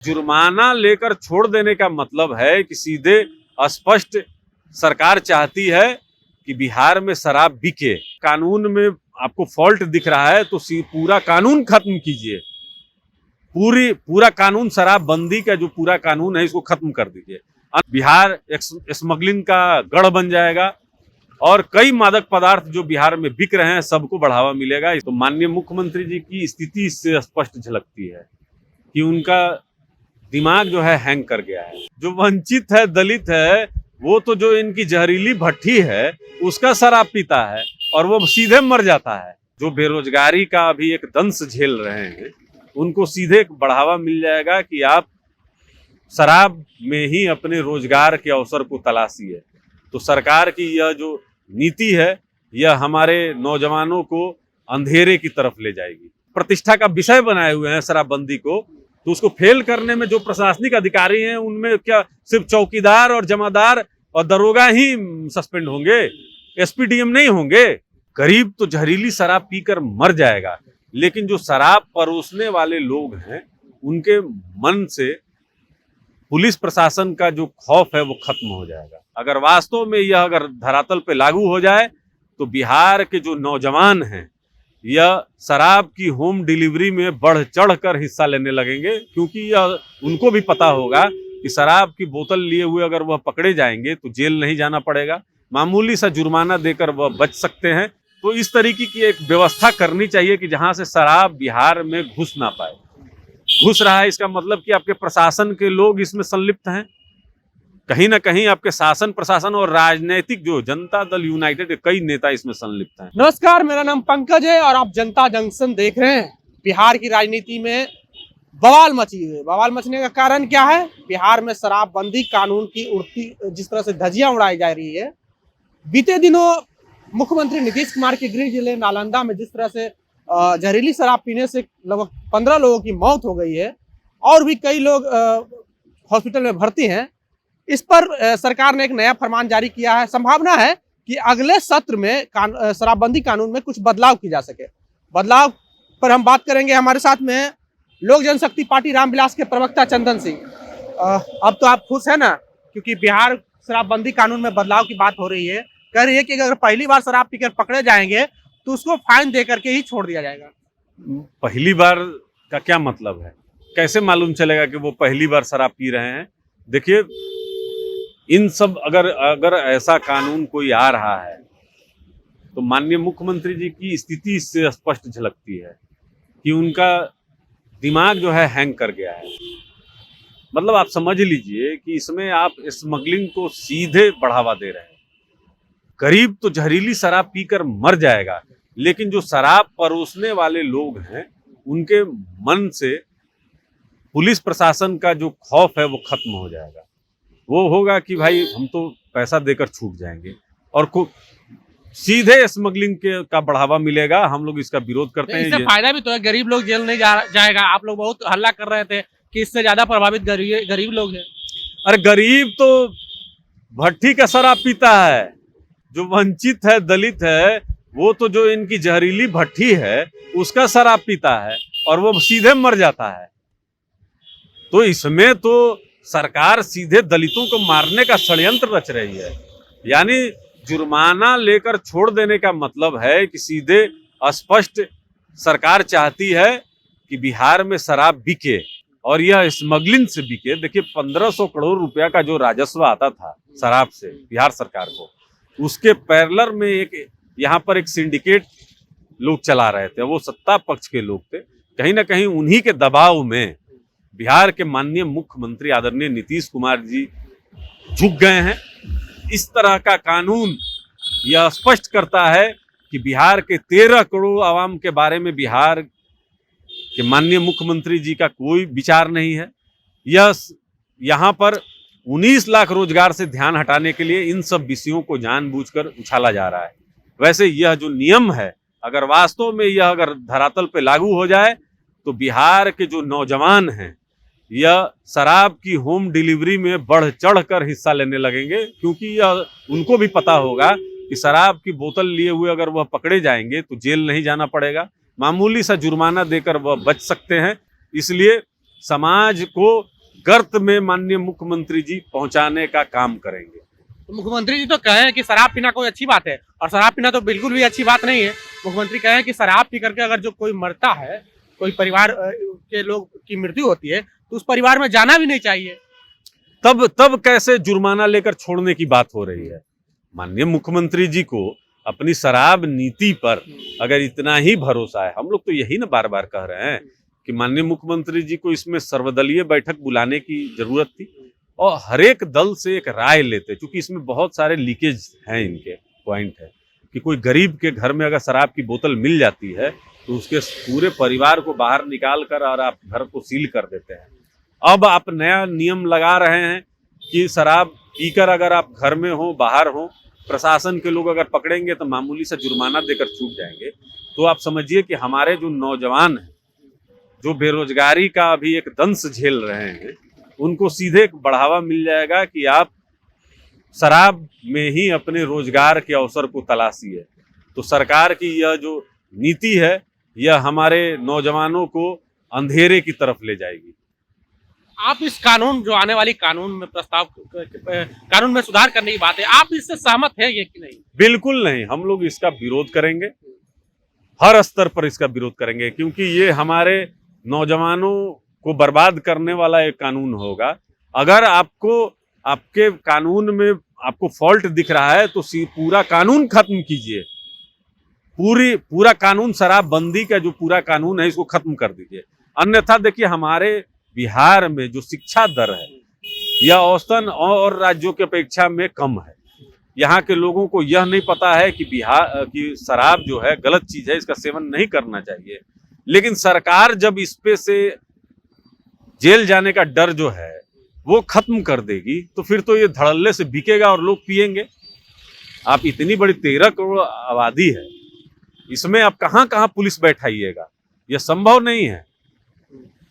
जुर्माना लेकर छोड़ देने का मतलब है कि सीधे स्पष्ट सरकार चाहती है कि बिहार में शराब बिके। कानून में आपको फॉल्ट दिख रहा है तो पूरा कानून खत्म कीजिए। पूरा कानून शराबबंदी का जो पूरा कानून है इसको खत्म कर दीजिए। बिहार स्मगलिंग का गढ़ बन जाएगा और कई मादक पदार्थ जो बिहार में बिक रहे हैं सबको बढ़ावा मिलेगा। तो माननीय मुख्यमंत्री जी की स्थिति इससे स्पष्ट झलकती है कि उनका दिमाग जो है हैंग कर गया है। जो वंचित है, दलित है, वो तो जो इनकी जहरीली भट्टी है उसका शराब पीता है और वो सीधे मर जाता है। जो बेरोजगारी का अभी एक दंश झेल रहे हैं उनको सीधे बढ़ावा मिल जाएगा कि आप शराब में ही अपने रोजगार के अवसर को तलाशिए। तो सरकार की यह जो नीति है यह हमारे नौजवानों को अंधेरे की तरफ ले जाएगी। प्रतिष्ठा का विषय बनाए हुए हैं शराबबंदी को, तो उसको फेल करने में जो प्रशासनिक अधिकारी हैं उनमें क्या सिर्फ चौकीदार और जमादार और दरोगा ही सस्पेंड होंगे, एसपीडीएम नहीं होंगे? गरीब तो जहरीली शराब पीकर मर जाएगा, लेकिन जो शराब परोसने वाले लोग हैं उनके मन से पुलिस प्रशासन का जो खौफ है वो खत्म हो जाएगा। अगर वास्तव में यह अगर धरातल पे लागू हो जाए तो बिहार के जो नौजवान हैं यह शराब की होम डिलीवरी में बढ़ चढ़ कर हिस्सा लेने लगेंगे, क्योंकि यह उनको भी पता होगा कि शराब की बोतल लिए हुए अगर वह पकड़े जाएंगे तो जेल नहीं जाना पड़ेगा, मामूली सा जुर्माना देकर वह बच सकते हैं। तो इस तरीके की एक व्यवस्था करनी चाहिए कि जहां से शराब बिहार में घुस ना पाए। घुस रहा है इसका मतलब कि आपके प्रशासन के लोग इसमें संलिप्त हैं, कहीं ना कहीं आपके शासन प्रशासन और राजनीतिक जो जनता दल यूनाइटेड के कई नेता इसमें संलिप्त हैं। नमस्कार, मेरा नाम पंकज है और आप जनता जंक्शन देख रहे हैं। बिहार की राजनीति में बवाल मची हुई है। बवाल मचने का कारण क्या है? बिहार में शराबबंदी कानून की उड़ती जिस तरह से धज्जियां उड़ाई जा रही है। बीते दिनों मुख्यमंत्री नीतीश कुमार के गृह जिले नालंदा में जिस तरह से जहरीली शराब पीने से लगभग 15 लोगों की मौत हो गई है और भी कई लोग हॉस्पिटल में भर्ती हैं, इस पर सरकार ने एक नया फरमान जारी किया है। संभावना है कि अगले सत्र में शराबबंदी कानून में कुछ बदलाव की जा सके। बदलाव पर हम बात करेंगे। हमारे साथ में लोक जनशक्ति पार्टी रामविलास के प्रवक्ता चंदन सिंह। अब तो आप खुश है ना, क्योंकि बिहार शराबबंदी कानून में बदलाव की बात हो रही है। कह रही है कि अगर पहली बार शराब पीकर पकड़े जाएंगे तो उसको फाइन दे करके ही छोड़ दिया जाएगा। पहली बार का क्या मतलब है? कैसे मालूम चलेगा कि वो पहली बार शराब पी रहे हैं? देखिए, इन सब अगर ऐसा कानून कोई आ रहा है तो माननीय मुख्यमंत्री जी की स्थिति इससे स्पष्ट झलकती है कि उनका दिमाग जो है हैंग कर गया है। मतलब आप समझ लीजिए कि इसमें आप स्मगलिंग को सीधे बढ़ावा दे रहे हैं। गरीब तो जहरीली शराब पीकर मर जाएगा, लेकिन जो शराब परोसने वाले लोग हैं उनके मन से पुलिस प्रशासन का जो खौफ है वो खत्म हो जाएगा। वो होगा कि भाई हम तो पैसा देकर छूट जाएंगे और सीधे स्मगलिंग का बढ़ावा मिलेगा। हम लोग इसका विरोध करते हैं। इससे फायदा भी तो है, गरीब लोग जेल नहीं जाएगा। आप लोग बहुत हल्ला कर रहे थे कि इससे ज्यादा प्रभावित गरीब लोग हैं। अरे गरीब तो भट्टी का शराब पीता है। जो वंचित है, दलित है, वो तो जो इनकी जहरीली भट्टी है उसका शराब पीता है और वो सीधे मर जाता है। तो इसमें तो सरकार सीधे दलितों को मारने का षड्यंत्र रच रही है। यानी जुर्माना लेकर छोड़ देने का मतलब है कि सीधे स्पष्ट सरकार चाहती है कि बिहार में शराब बिके और यह स्मगलिंग से बिके। देखिए, 1500 करोड़ रुपया का जो राजस्व आता था शराब से बिहार सरकार को, उसके पैरेलल में एक यहाँ पर एक सिंडिकेट लोग चला रहे थे। वो सत्ता पक्ष के लोग थे। कहीं ना कहीं उन्हीं के दबाव में बिहार के माननीय मुख्यमंत्री आदरणीय नीतीश कुमार जी झुक गए हैं। इस तरह का कानून यह स्पष्ट करता है कि बिहार के 13 करोड़ आवाम के बारे में बिहार के माननीय मुख्यमंत्री जी का कोई विचार नहीं है। यह यहाँ पर 19 लाख रोजगार से ध्यान हटाने के लिए इन सब विषयों को जानबूझकर उछाला जा रहा है। वैसे यह जो नियम है अगर वास्तव में यह अगर धरातल पे लागू हो जाए तो बिहार के जो नौजवान हैं यह शराब की होम डिलीवरी में बढ़ चढ़ कर हिस्सा लेने लगेंगे, क्योंकि यह उनको भी पता होगा कि शराब की बोतल लिए हुए अगर वह पकड़े जाएंगे तो जेल नहीं जाना पड़ेगा, मामूली सा जुर्माना देकर वह बच सकते हैं। इसलिए समाज को गर्त में माननीय मुख्यमंत्री जी पहुंचाने का काम करेंगे। तो मुख्यमंत्री जी तो कहे हैं कि शराब पीना कोई अच्छी बात है, और शराब पीना तो बिल्कुल भी अच्छी बात नहीं है। मुख्यमंत्री कहे हैं कि शराब पी करके अगर जो कोई मरता है, कोई परिवार के लोग की मृत्यु होती है, तो उस परिवार में जाना भी नहीं चाहिए। तब कैसे जुर्माना लेकर छोड़ने की बात हो रही है? माननीय मुख्यमंत्री जी को अपनी शराब नीति पर अगर इतना ही भरोसा है, हम लोग तो यही ना बार बार कह रहे हैं कि माननीय मुख्यमंत्री जी को इसमें सर्वदलीय बैठक बुलाने की जरूरत थी और हर एक दल से एक राय लेते, क्योंकि इसमें बहुत सारे लीकेज हैं, इनके पॉइंट है कि कोई गरीब के घर में अगर शराब की बोतल मिल जाती है तो उसके पूरे परिवार को बाहर निकाल कर और आप घर को सील कर देते हैं। अब आप नया नियम लगा रहे हैं कि शराब पीकर अगर आप घर में हो, बाहर हो, प्रशासन के लोग अगर पकड़ेंगे तो मामूली सा जुर्माना देकर छूट जाएंगे। तो आप समझिए कि हमारे जो नौजवान हैं, जो बेरोजगारी का अभी एक दंश झेल रहे हैं, उनको सीधे एक बढ़ावा मिल जाएगा कि आप शराब में ही अपने रोजगार के अवसर को तलाशिए। तो सरकार की यह जो नीति है, यह हमारे नौजवानों को अंधेरे की तरफ ले जाएगी। आप इस कानून जो आने वाली कानून में प्रस्ताव, कानून में सुधार करने की बात है, आप इससे सहमत हैं ये कि नहीं? बिल्कुल नहीं, हम लोग इसका विरोध करेंगे, हर स्तर पर इसका विरोध करेंगे, क्योंकि ये हमारे नौजवानों को बर्बाद करने वाला एक कानून होगा। अगर आपको आपके कानून में आपको फॉल्ट दिख रहा है तो पूरा कानून खत्म कीजिए, पूरा कानून शराबबंदी का जो पूरा कानून है इसको खत्म कर दीजिए। अन्यथा देखिए, हमारे बिहार में जो शिक्षा दर है यह औसतन और राज्यों की अपेक्षा में कम है। यहाँ के लोगों को यह नहीं पता है कि शराब जो है गलत चीज है, इसका सेवन नहीं करना चाहिए। लेकिन सरकार जब इस पे से जेल जाने का डर जो है वो खत्म कर देगी तो फिर तो ये धड़ल्ले से बिकेगा और लोग पिएंगे। आप इतनी बड़ी 13 करोड़ आबादी है, इसमें आप कहाँ कहाँ पुलिस बैठाइएगा, यह संभव नहीं है।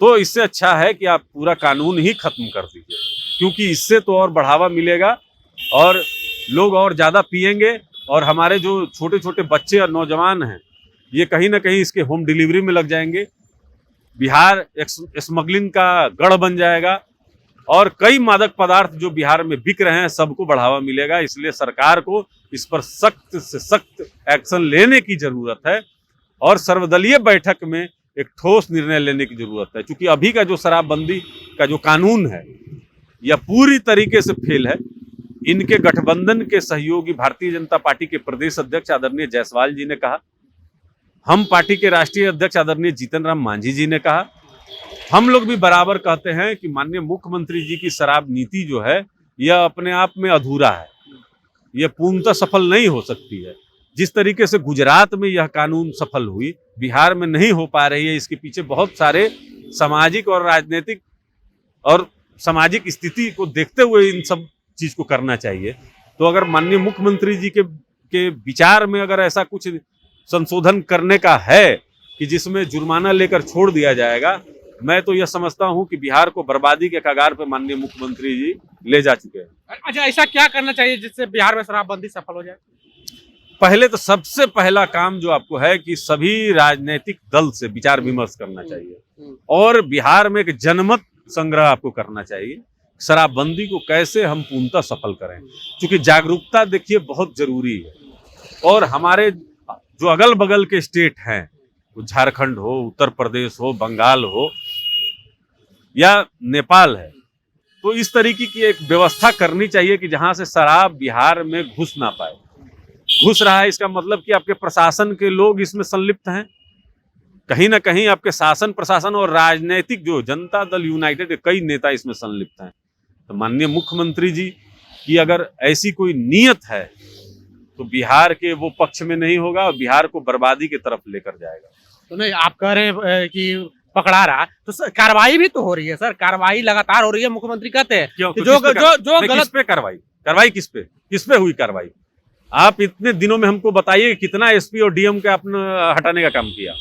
तो इससे अच्छा है कि आप पूरा कानून ही खत्म कर दीजिए, क्योंकि इससे तो और बढ़ावा मिलेगा और लोग और ज़्यादा पिएंगे, और हमारे जो छोटे छोटे बच्चे और नौजवान हैं ये कहीं ना कहीं इसके होम डिलीवरी में लग जाएंगे। बिहार स्मगलिंग का गढ़ बन जाएगा और कई मादक पदार्थ जो बिहार में बिक रहे हैं सबको बढ़ावा मिलेगा। इसलिए सरकार को इस पर सख्त से सख्त एक्शन लेने की जरूरत है और सर्वदलीय बैठक में एक ठोस निर्णय लेने की जरूरत है, क्योंकि अभी का जो शराबबंदी का जो कानून है यह पूरी तरीके से फेल है। इनके गठबंधन के सहयोगी भारतीय जनता पार्टी के प्रदेश अध्यक्ष आदरणीय जायसवाल जी ने कहा, हम पार्टी के राष्ट्रीय अध्यक्ष आदरणीय जीतन राम मांझी जी ने कहा, हम लोग भी बराबर कहते हैं कि माननीय मुख्यमंत्री जी की शराब नीति जो है यह अपने आप में अधूरा है, यह पूर्णतः सफल नहीं हो सकती है। जिस तरीके से गुजरात में यह कानून सफल हुई, बिहार में नहीं हो पा रही है। इसके पीछे बहुत सारे सामाजिक और राजनीतिक और सामाजिक स्थिति को देखते हुए इन सब चीज को करना चाहिए। तो अगर माननीय मुख्यमंत्री जी के विचार में अगर ऐसा कुछ संशोधन करने का है कि जिसमें जुर्माना लेकर छोड़ दिया जाएगा, मैं तो यह समझता हूं कि बिहार को बर्बादी के कगार पे माननीय मुख्यमंत्री जी ले जा चुके हैं। अच्छा, ऐसा क्या करना चाहिए जिससे बिहार में शराबबंदी सफल हो जाए? पहले तो सबसे पहला काम जो आपको है कि सभी राजनीतिक दल से विचार विमर्श करना चाहिए और बिहार में एक जनमत संग्रह आपको करना चाहिए, शराबबंदी को कैसे हम पूर्णतः सफल करें। क्योंकि जागरूकता देखिए बहुत जरूरी है। और हमारे जो अगल बगल के स्टेट हैं, झारखंड हो, उत्तर प्रदेश हो, बंगाल हो या नेपाल है, तो इस तरीके की एक व्यवस्था करनी चाहिए कि जहां से शराब बिहार में घुस ना पाए। घुस रहा है इसका मतलब कि आपके प्रशासन के लोग इसमें संलिप्त हैं, कहीं ना कहीं आपके शासन प्रशासन और राजनीतिक जो जनता दल यूनाइटेड के कई नेता इसमें संलिप्त हैं। तो माननीय मुख्यमंत्री जी की अगर ऐसी कोई नीयत है तो बिहार के वो पक्ष में नहीं होगा और बिहार को बर्बादी की तरफ लेकर जाएगा। तो नहीं, आप कह रहे हैं कि पकड़ा रहा, तो कार्रवाई भी तो हो रही है सर, कार्रवाई लगातार हो रही है। मुख्यमंत्री कहते हैं कि जो गलत पे कार्रवाई किस पे हुई कार्रवाई? आप इतने दिनों में हमको बताइए कितना एसपी और डीएम का आपने हटाने का काम किया।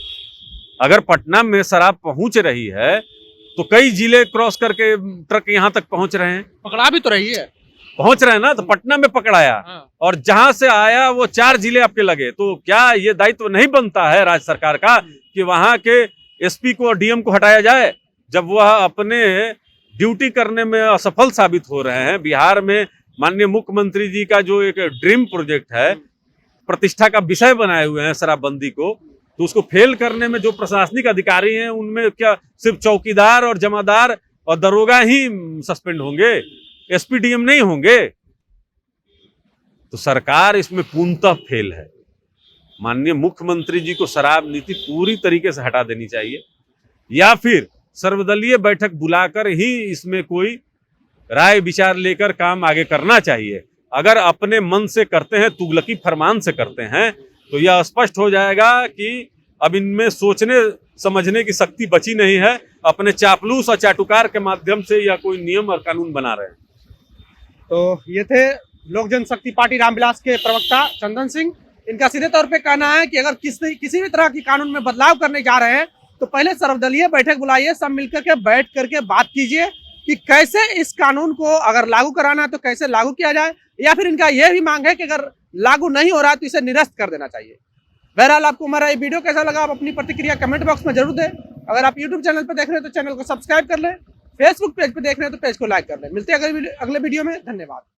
अगर पटना में शराब पहुंच रही है तो कई जिले क्रॉस करके ट्रक यहाँ तक पहुंच रहे हैं। पकड़ा भी तो रही है, पहुंच रहे हैं ना, तो पटना में पकड़ाया और जहां से आया वो 4 जिले आपके लगे। तो क्या ये दायित्व नहीं बनता है राज्य सरकार का कि वहां के एसपी को और डीएम को हटाया जाए? जब वह अपने ड्यूटी करने में असफल साबित हो रहे हैं। बिहार में माननीय मुख्यमंत्री जी का जो एक ड्रीम प्रोजेक्ट है, प्रतिष्ठा का विषय बनाए हुए हैं शराबबंदी को, तो उसको फेल करने में जो प्रशासनिक अधिकारी हैं उनमें क्या सिर्फ चौकीदार और जमादार और दरोगा ही सस्पेंड होंगे, एसपीडीएम नहीं होंगे? तो सरकार इसमें पूर्णतः फेल है। माननीय मुख्यमंत्री जी को शराब नीति पूरी तरीके से हटा देनी चाहिए, या फिर सर्वदलीय बैठक बुलाकर ही इसमें कोई राय विचार लेकर काम आगे करना चाहिए। अगर अपने मन से करते हैं, तुगलकी फरमान से करते हैं, तो यह स्पष्ट हो जाएगा कि अब इनमें सोचने समझने की शक्ति बची नहीं है। अपने चापलूस और चाटुकार के माध्यम से यह कोई नियम और कानून बना रहे हैं। तो ये थे लोक जनशक्ति पार्टी रामविलास के प्रवक्ता चंदन सिंह। इनका सीधे तौर पे कहना है कि अगर किसी भी तरह की कानून में बदलाव करने जा रहे हैं तो पहले सर्वदलीय बैठक बुलाइए, सब मिलकर के बैठ करके बात कीजिए कि कैसे इस कानून को अगर लागू कराना है तो कैसे लागू किया जाए, या फिर इनका यह भी मांग है कि अगर लागू नहीं हो रहा है तो इसे निरस्त कर देना चाहिए। बहरहाल आपको हमारा ये वीडियो कैसा लगा, आप अपनी प्रतिक्रिया कमेंट बॉक्स में जरूर दें। अगर आप यूट्यूब चैनल पर देख रहे हैं तो चैनल को सब्सक्राइब कर लें, फेसबुक पेज पर देख रहे हैं तो पेज को लाइक कर लें। मिलते हैं अगले वीडियो में। धन्यवाद।